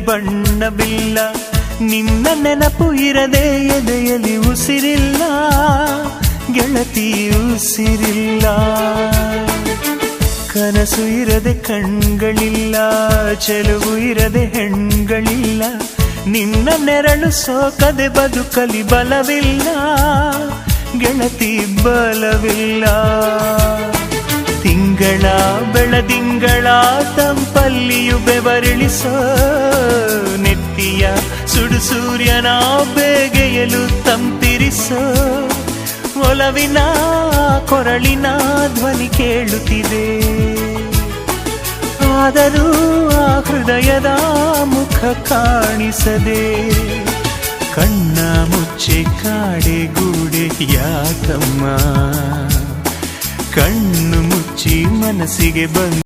ಬಣ್ಣವಿಲ್ಲ, ನಿನ್ನ ನೆನಪು ಇರದೆ ಎದೆಯಲ್ಲಿ ಉಸಿರಿಲ್ಲ, ಗೆಳತಿ ಉಸಿರಿಲ್ಲ. ಕನಸು ಇರದೆ ಕಣ್ಗಳಿಲ್ಲ, ಚೆಲುವು ಇರದೆ ಹೆಣ್ಗಳಿಲ್ಲ, ನಿನ್ನ ನೆರಳು ಸೋಕದೆ ಬದುಕಲಿ ಬಲವಿಲ್ಲ, ಗೆಳತಿ ಬಲವಿಲ್ಲ. ತಿಂಗಳ ಬೆಳದಿಂಗಳ ತಂಪಲ್ಲಿಯು ಬೆವರಿಳಿಸೋ, ನೆತ್ತಿಯ ಸುಡು ಸೂರ್ಯನ ಬೇಗೆಯಲು ತಂಪಿರಿಸೋ, ಒಲವಿನ ಕೊರಳಿನ ಧ್ವನಿ ಕೇಳುತ್ತಿದೆ. ಆದರೂ ಆ ಹೃದಯದ ಮುಖ ಕಾಣಿಸದೆ, ಕಣ್ಣ ಮುಚ್ಚೆ ಕಾಡೆ ಗೂಡೆ ಯಾಕಮ್ಮ, ಕಣ್ಣು ಮುಚ್ಚಿ ಮನಸ್ಸಿಗೆ ಬಂದ